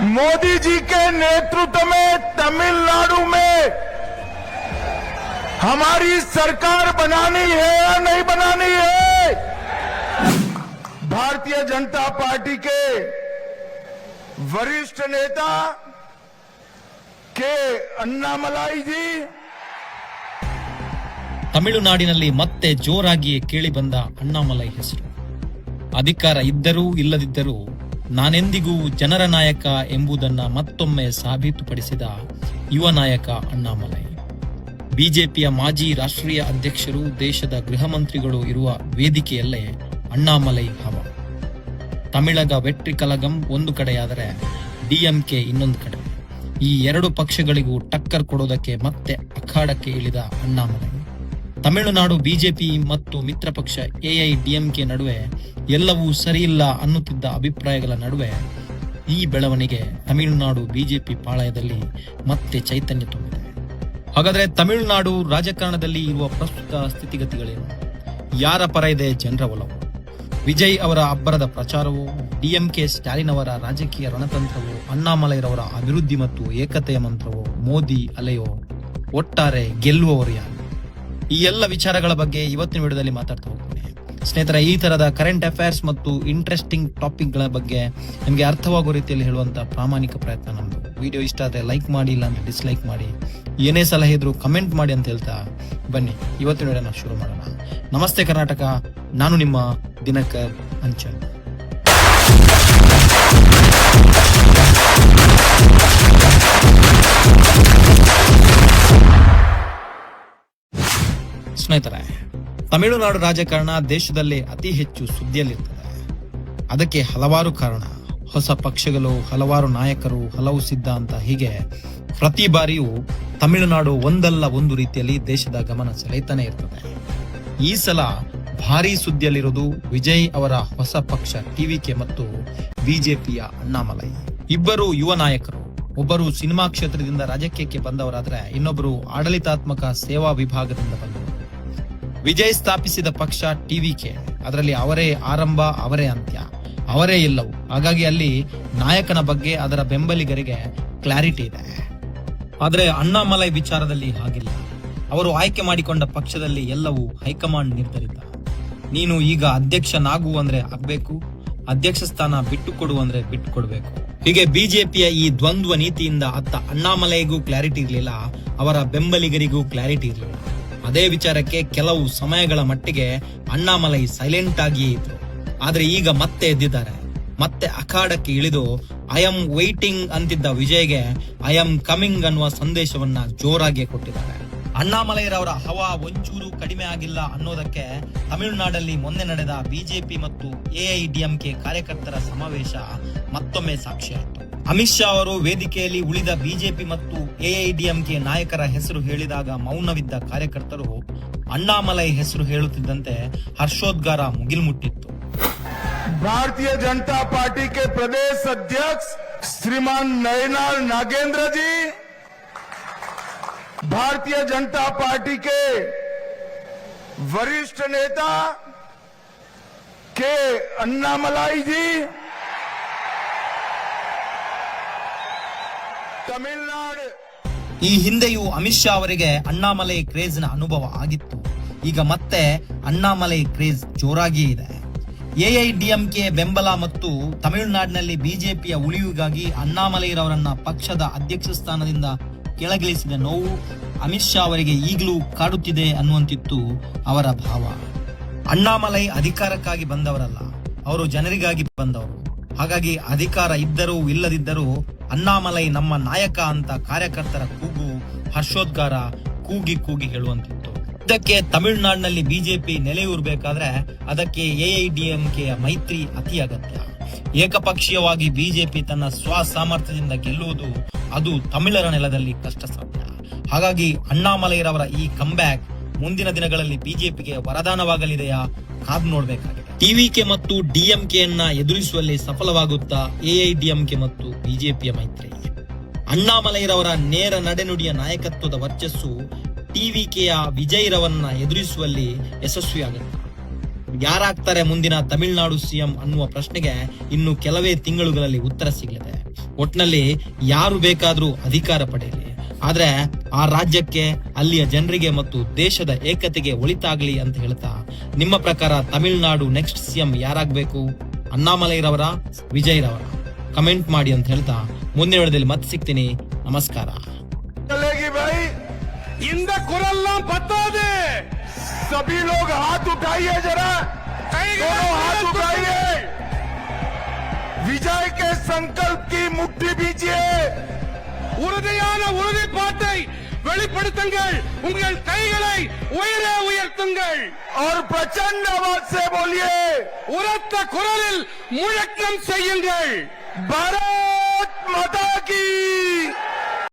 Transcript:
मोदी जी के नेतृत्व में तमिलनाडु में हमारी सरकार बनानी है या नहीं बनानी है। भारतीय जनता पार्टी के वरिष्ठ नेता के अन्नामलाई जी ತಮಿಳುನಾಡಿನಲ್ಲಿ ಮತ್ತೆ ಜೋರಾಗಿ ಕೇಳಿ ಬಂದ ಅಣ್ಣಾಮಲೈ ಹೆಸರು. ಅಧಿಕಾರ ಇದ್ದರೂ ಇಲ್ಲದಿದ್ದರೂ ನಾನೆಂದಿಗೂ ಜನರ ನಾಯಕ ಎಂಬುದನ್ನ ಮತ್ತೊಮ್ಮೆ ಸಾಬೀತುಪಡಿಸಿದ ಯುವ ನಾಯಕ ಅಣ್ಣಾಮಲೈ. ಬಿಜೆಪಿಯ ಮಾಜಿ ರಾಷ್ಟ್ರೀಯ ಅಧ್ಯಕ್ಷರು, ದೇಶದ ಗೃಹ ಮಂತ್ರಿಗಳು ಇರುವ ವೇದಿಕೆಯಲ್ಲೇ ಅಣ್ಣಾಮಲೈ ಹವ. ತಮಿಳಗ ವೆಟ್ರಿ ಕಲಗಂ ಒಂದು ಕಡೆಯಾದರೆ ಡಿಎಂಕೆ ಇನ್ನೊಂದು ಕಡೆ. ಈ ಎರಡು ಪಕ್ಷಗಳಿಗೂ ಟಕ್ಕರ್ ಕೊಡೋದಕ್ಕೆ ಮತ್ತೆ ಅಖಾಡಕ್ಕೆ ಇಳಿದ ಅಣ್ಣಾಮಲೈ. ತಮಿಳುನಾಡು ಬಿಜೆಪಿ ಮತ್ತು ಮಿತ್ರ ಪಕ್ಷ ಎಐಡಿಎಂಕೆ ನಡುವೆ ಎಲ್ಲವೂ ಸರಿಯಿಲ್ಲ ಅನ್ನುತ್ತಿದ್ದ ಅಭಿಪ್ರಾಯಗಳ ನಡುವೆ ಈ ಬೆಳವಣಿಗೆ ತಮಿಳುನಾಡು ಬಿಜೆಪಿ ಪಾಳಯದಲ್ಲಿ ಮತ್ತೆ ಚೈತನ್ಯ ತುಂಬಿದೆ. ಹಾಗಾದ್ರೆ ತಮಿಳುನಾಡು ರಾಜಕಾರಣದಲ್ಲಿ ಇರುವ ಪ್ರಸ್ತುತ ಸ್ಥಿತಿಗತಿಗಳೇನು? ಯಾರ ಪರ ಇದೆ ಜನರ ಒಲವು? ವಿಜಯ್ ಅವರ ಅಬ್ಬರದ ಪ್ರಚಾರವೋ, ಡಿಎಂಕೆ ಸ್ಟಾಲಿನ್ ಅವರ ರಾಜಕೀಯ ರಣತಂತ್ರವೋ, ಅಣ್ಣಾಮಲೈರವರ ಅಭಿವೃದ್ಧಿ ಮತ್ತು ಏಕತೆಯ ಮಂತ್ರವೋ, ಮೋದಿ ಅಲೆಯೋ, ಒಟ್ಟಾರೆ ಗೆಲ್ಲುವವರು ಯಾರು? ಈ ಎಲ್ಲ ವಿಚಾರಗಳ ಬಗ್ಗೆ ಇವತ್ತಿನ ವಿಡಿಯೋದಲ್ಲಿ ಮಾತಾಡ್ತಾ ಹೋಗ್ತೀನಿ. ಸ್ನೇಹಿತರೆ, ಈ ತರದ ಕರೆಂಟ್ ಅಫೇರ್ಸ್ ಮತ್ತು ಇಂಟ್ರೆಸ್ಟಿಂಗ್ ಟಾಪಿಕ್ ಗಳ ಬಗ್ಗೆ ನಿಮಗೆ ಅರ್ಥವಾಗೋ ರೀತಿಯಲ್ಲಿ ಹೇಳುವಂತ ಪ್ರಾಮಾಣಿಕ ಪ್ರಯತ್ನ ನಮ್ದು. ವಿಡಿಯೋ ಇಷ್ಟ ಆದ್ರೆ ಲೈಕ್ ಮಾಡಿ, ಇಲ್ಲ ಅಂದ್ರೆ ಡಿಸ್ಲೈಕ್ ಮಾಡಿ. ಏನೇ ಸಲಹೆ ಇದ್ರು ಕಮೆಂಟ್ ಮಾಡಿ ಅಂತ ಹೇಳ್ತಾ ಬನ್ನಿ ಇವತ್ತಿನ ವಿಡಿಯೋನ ಶುರು ಮಾಡೋಣ. ನಮಸ್ತೆ ಕರ್ನಾಟಕ, ನಾನು ನಿಮ್ಮ ದಿನಕರ್ ಅಂಚಲ್. ಸ್ನೇಹಿತರೆ, ತಮಿಳುನಾಡು ರಾಜಕಾರಣ ದೇಶದಲ್ಲಿ ಅತಿ ಹೆಚ್ಚು ಸುದ್ದಿಯಲ್ಲಿರ್ತದೆ. ಅದಕ್ಕೆ ಹಲವಾರು ಕಾರಣ. ಹೊಸ ಪಕ್ಷಗಳು, ಹಲವಾರು ನಾಯಕರು, ಹಲವು ಸಿದ್ಧಾಂತ, ಹೀಗೆ ಪ್ರತಿ ಬಾರಿಯೂ ತಮಿಳುನಾಡು ಒಂದಲ್ಲ ಒಂದು ರೀತಿಯಲ್ಲಿ ದೇಶದ ಗಮನ ಸೆಳೆಯುತ್ತಾನೆ ಇರ್ತದೆ. ಈ ಸಲ ಭಾರೀ ಸುದ್ದಿಯಲ್ಲಿರೋದು ವಿಜಯ್ ಅವರ ಹೊಸ ಪಕ್ಷ ಟಿವಿಕೆ ಮತ್ತು ಬಿಜೆಪಿಯ ಅಣ್ಣಾಮಲೈ. ಇಬ್ಬರು ಯುವ ನಾಯಕರು. ಒಬ್ಬರು ಸಿನಿಮಾ ಕ್ಷೇತ್ರದಿಂದ ರಾಜಕೀಯಕ್ಕೆ ಬಂದವರಾದ್ರೆ ಇನ್ನೊಬ್ಬರು ಆಡಳಿತಾತ್ಮಕ ಸೇವಾ ವಿಭಾಗದಿಂದ ಬಂದವರು. ವಿಜಯ್ ಸ್ಥಾಪಿಸಿದ ಪಕ್ಷ ಟಿವಿಕೆ. ಅದರಲ್ಲಿ ಅವರೇ ಆರಂಭ, ಅವರೇ ಅಂತ್ಯ, ಅವರೇ ಎಲ್ಲವೂ. ಹಾಗಾಗಿ ಅಲ್ಲಿ ನಾಯಕನ ಬಗ್ಗೆ ಅದರ ಬೆಂಬಲಿಗರಿಗೆ ಕ್ಲಾರಿಟಿ ಇದೆ. ಆದರೆ ಅಣ್ಣಾಮಲೈ ವಿಚಾರದಲ್ಲಿ ಹಾಗಿಲ್ಲ. ಅವರು ಆಯ್ಕೆ ಮಾಡಿಕೊಂಡ ಪಕ್ಷದಲ್ಲಿ ಎಲ್ಲವೂ ಹೈಕಮಾಂಡ್ ನಿರ್ಧರಿತ. ನೀನು ಈಗ ಅಧ್ಯಕ್ಷನಾಗು ಅಂದ್ರೆ ಆಗ್ಬೇಕು, ಅಧ್ಯಕ್ಷ ಸ್ಥಾನ ಬಿಟ್ಟು ಕೊಡು ಅಂದ್ರೆ ಬಿಟ್ಟು ಕೊಡಬೇಕು. ಹೀಗೆ ಬಿಜೆಪಿಯ ಈ ದ್ವಂದ್ವ ನೀತಿಯಿಂದ ಅತ್ತ ಅಣ್ಣಾಮಲೈಗೂ ಕ್ಲಾರಿಟಿ ಇರಲಿಲ್ಲ, ಅವರ ಬೆಂಬಲಿಗರಿಗೂ ಕ್ಲಾರಿಟಿ ಇರಲಿಲ್ಲ. ಅದೇ ವಿಚಾರಕ್ಕೆ ಕೆಲವು ಸಮಯಗಳ ಮಟ್ಟಿಗೆ ಅಣ್ಣಾಮಲೈ ಸೈಲೆಂಟ್ ಆಗಿಯೇ ಇದ್ರು. ಆದ್ರೆ ಈಗ ಮತ್ತೆ ಎದ್ದಿದ್ದಾರೆ. ಮತ್ತೆ ಅಖಾಡಕ್ಕೆ ಇಳಿದು ಐ ಆಮ್ ವೈಟಿಂಗ್ ಅಂತಿದ್ದ ವಿಜಯ್ಗೆ ಐ ಆಮ್ ಕಮಿಂಗ್ ಅನ್ನುವ ಸಂದೇಶವನ್ನ ಜೋರಾಗಿ ಕೊಟ್ಟಿದ್ದಾರೆ. ಅಣ್ಣಾಮಲೈರವರ ಹವಾ ಒಂಚೂರು ಕಡಿಮೆ ಆಗಿಲ್ಲ ಅನ್ನೋದಕ್ಕೆ ತಮಿಳುನಾಡಲ್ಲಿ ಮೊನ್ನೆ ನಡೆದ ಬಿಜೆಪಿ ಮತ್ತು ಎಐಡಿಎಂಕೆ ಕಾರ್ಯಕರ್ತರ ಸಮಾವೇಶ ಮತ್ತೊಮ್ಮೆ ಸಾಕ್ಷಿಯಾಯಿತು. ಅಮಿತ್ ಶಾ ಅವರು ವೇದಿಕೆಯಲ್ಲಿ ಉಳಿದ ಬಿಜೆಪಿ ಮತ್ತು ಎಐಡಿಎಂಕೆ ನಾಯಕರ ಹೆಸರು ಹೇಳಿದಾಗ ಮೌನವಿದ್ದ ಕಾರ್ಯಕರ್ತರು ಅಣ್ಣಾಮಲೈ ಹೆಸರು ಹೇಳುತ್ತಿದ್ದಂತೆ ಹರ್ಷೋದ್ಗಾರ ಮುಗಿಲ್ಮುಟ್ಟಿತ್ತು. भारतीय जनता पार्टी के प्रदेश अध्यक्ष श्रीमान नयनार नागेंद्र जी, भारतीय जनता पार्टी के वरिष्ठ नेता के अन्नामलाई जी, तमिलनाडु. ಈ ಹಿಂದೆಯೂ ಅಮಿತ್ ಶಾ ಅವರಿಗೆ ಅಣ್ಣಾಮಲೈ ಕ್ರೇಜ್ ನ ಅನುಭವ ಆಗಿತ್ತು. ಈಗ ಮತ್ತೆ ಅಣ್ಣಾಮಲೈ ಕ್ರೇಜ್ ಜೋರಾಗಿ ಇದೆ. ಎಐಡಿಎಂಕೆ ಬೆಂಬಲ ಮತ್ತು ತಮಿಳುನಾಡಿನಲ್ಲಿ ಬಿಜೆಪಿಯ ಉಳಿವಿಗಾಗಿ ಅಣ್ಣಾಮಲೈರವರನ್ನ ಪಕ್ಷದ ಅಧ್ಯಕ್ಷ ಸ್ಥಾನದಿಂದ ಕೆಳಗಿಳಿಸಿದ ನೋವು ಅಮಿತ್ ಶಾ ಅವರಿಗೆ ಈಗಲೂ ಕಾಡುತ್ತಿದೆ ಅನ್ನುವಂತಿತ್ತು ಅವರ ಭಾವ. ಅಣ್ಣಾಮಲೈ ಅಧಿಕಾರಕ್ಕಾಗಿ ಬಂದವರಲ್ಲ, ಅವರು ಜನರಿಗಾಗಿ ಬಂದವರು. ಹಾಗಾಗಿ ಅಧಿಕಾರ ಇದ್ದರೂ ಇಲ್ಲದಿದ್ದರೂ ಅಣ್ಣಾಮಲೈ ನಮ್ಮ ನಾಯಕ ಅಂತ ಕಾರ್ಯಕರ್ತರ ಕೂಗು, ಹರ್ಷೋದ್ಗಾರ ಕೂಗಿ ಕೂಗಿ ಹೇಳುವಂತಿತ್ತು. ಇದಕ್ಕೆ ತಮಿಳುನಾಡಿನಲ್ಲಿ ಬಿಜೆಪಿ ನೆಲೆಯೂರಬೇಕಾದ್ರೆ ಅದಕ್ಕೆ ಎಐಡಿಎಂಕೆಯ ಮೈತ್ರಿ ಅತಿ ಅಗತ್ಯ. ಏಕಪಕ್ಷೀಯವಾಗಿ ಬಿಜೆಪಿ ತನ್ನ ಸ್ವಸಾಮರ್ಥ್ಯದಿಂದ ಗೆಲ್ಲುವುದು ಅದು ತಮಿಳರ ನೆಲದಲ್ಲಿ ಕಷ್ಟ ಸಾಧ್ಯ. ಹಾಗಾಗಿ ಅಣ್ಣಾಮಲೈರವರ ಈ ಕಂಬ್ಯಾಕ್ ಮುಂದಿನ ದಿನಗಳಲ್ಲಿ ಬಿಜೆಪಿಗೆ ವರದಾನವಾಗಲಿದೆಯಾ? ಕಾದು ನೋಡಬೇಕಾಗಿದೆ. ಟಿವಿಕೆ ಮತ್ತು ಡಿಎಂಕೆಯನ್ನ ಎದುರಿಸುವಲ್ಲಿ ಸಫಲವಾಗುತ್ತಾ ಎಐಡಿಎಂಕೆ ಮತ್ತು ಬಿಜೆಪಿಯ ಮೈತ್ರಿ? ಅಣ್ಣಾಮಲೈರವರ ನೇರ ನಡೆನುಡಿಯ ನಾಯಕತ್ವದ ವರ್ಚಸ್ಸು ಟಿವಿಕೆಯ ವಿಜಯ್ರವನ್ನ ಎದುರಿಸುವಲ್ಲಿ ಯಶಸ್ವಿಯಾಗುತ್ತೆ. ಯಾರಾಗ್ತಾರೆ ಮುಂದಿನ ತಮಿಳುನಾಡು ಸಿಎಂ ಅನ್ನುವ ಪ್ರಶ್ನೆಗೆ ಇನ್ನು ಕೆಲವೇ ತಿಂಗಳುಗಳಲ್ಲಿ ಉತ್ತರ ಸಿಗಲಿದೆ. ಒಟ್ನಲ್ಲಿ ಯಾರು ಬೇಕಾದ್ರೂ ಅಧಿಕಾರ ಪಡೆಯಲಿ, ಆದ್ರೆ ಆ ರಾಜ್ಯಕ್ಕೆ, ಅಲ್ಲಿಯ ಜನರಿಗೆ ಮತ್ತು ದೇಶದ ಏಕತೆಗೆ ಒಳಿತಾಗ್ಲಿ ಅಂತ ಹೇಳ್ತಾ, ನಿಮ್ಮ ಪ್ರಕಾರ ತಮಿಳುನಾಡು ನೆಕ್ಸ್ಟ್ ಸಿಎಂ ಯಾರಾಗ್ಬೇಕು? ಅಣ್ಣಾಮಲೈರವರ, ವಿಜಯ್ ರವರ? ಕಮೆಂಟ್ ಮಾಡಿ ಅಂತ ಹೇಳ್ತಾ ಮುಂದಿನ ವಿಡಿಯೋದಲ್ಲಿ ಮತ್ತೆ ಸಿಗ್ತೀನಿ. ನಮಸ್ಕಾರ. चलेगी भाई, இந்த குரல்லாம் பத்தாது. सभी लोग हाथ उठाइए जरा, दोनों हाथ उठाइए, विजय के संकल्प की मुट्ठी बीजिए, உறுதியான உறுதிப்பாட்டை வெளிப்படுத்துங்கள். உங்கள் கைகளை உயரே உயர்த்துங்கள். और प्रचंड आवाज से बोलिए, உரத்த குரலில் முழக்கம் செய்யுங்கள். भारत माता की